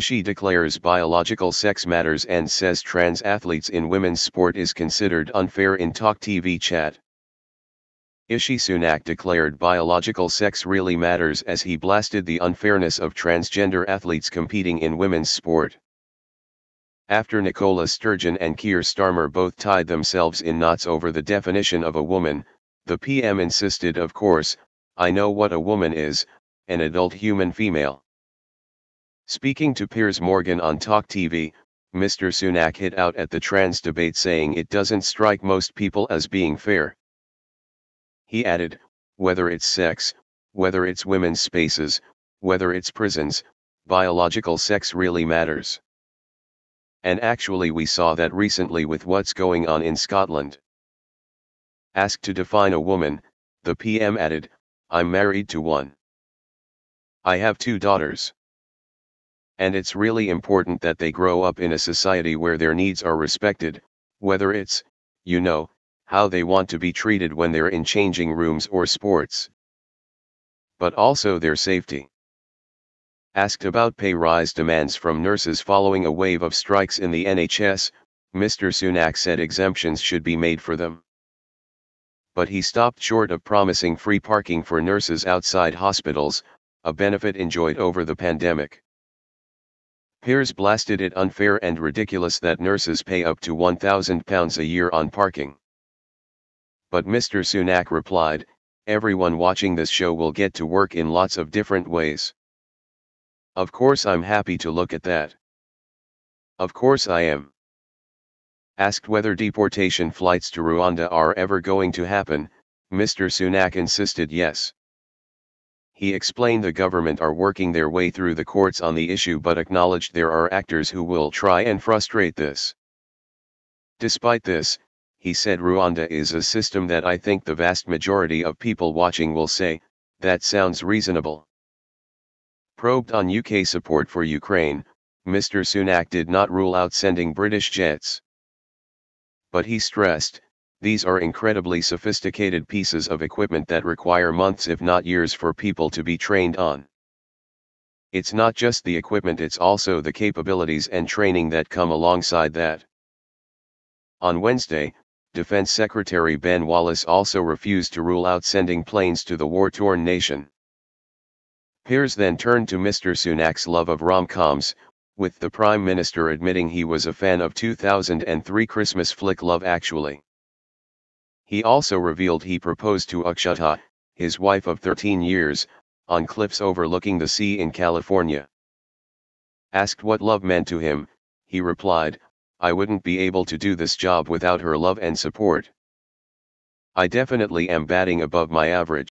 Rishi declares biological sex matters and says trans athletes in women's sport is considered unfair in TalkTV chat. Rishi Sunak declared biological sex really matters as he blasted the unfairness of transgender athletes competing in women's sport. After Nicola Sturgeon and Keir Starmer both tied themselves in knots over the definition of a woman, the PM insisted, "Of course, I know what a woman is, an adult human female." Speaking to Piers Morgan on TalkTV, Mr. Sunak hit out at the trans debate, saying it doesn't strike most people as being fair. He added, "Whether it's sex, whether it's women's spaces, whether it's prisons, biological sex really matters. And actually we saw that recently with what's going on in Scotland." Asked to define a woman, the PM added, "I'm married to one. I have 2 daughters. And it's really important that they grow up in a society where their needs are respected, whether it's, how they want to be treated when they're in changing rooms or sports. But also their safety." Asked about pay rise demands from nurses following a wave of strikes in the NHS, Mr. Sunak said exemptions should be made for them. But he stopped short of promising free parking for nurses outside hospitals, a benefit enjoyed over the pandemic. Piers blasted it unfair and ridiculous that nurses pay up to £1,000 a year on parking. But Mr. Sunak replied, "Everyone watching this show will get to work in lots of different ways. Of course I'm happy to look at that. Of course I am." Asked whether deportation flights to Rwanda are ever going to happen, Mr. Sunak insisted yes. He explained the government are working their way through the courts on the issue but acknowledged there are actors who will try and frustrate this. Despite this, he said Rwanda is a system that I think the vast majority of people watching will say, that sounds reasonable. Probed on UK support for Ukraine, Mr. Sunak did not rule out sending British jets. But he stressed, these are incredibly sophisticated pieces of equipment that require months if not years for people to be trained on. It's not just the equipment, it's also the capabilities and training that come alongside that. On Wednesday, Defense Secretary Ben Wallace also refused to rule out sending planes to the war-torn nation. Piers then turned to Mr. Sunak's love of rom-coms, with the Prime Minister admitting he was a fan of 2003 Christmas flick Love Actually. He also revealed he proposed to Akshata, his wife of 13 years, on cliffs overlooking the sea in California. Asked what love meant to him, he replied, "I wouldn't be able to do this job without her love and support. I definitely am batting above my average."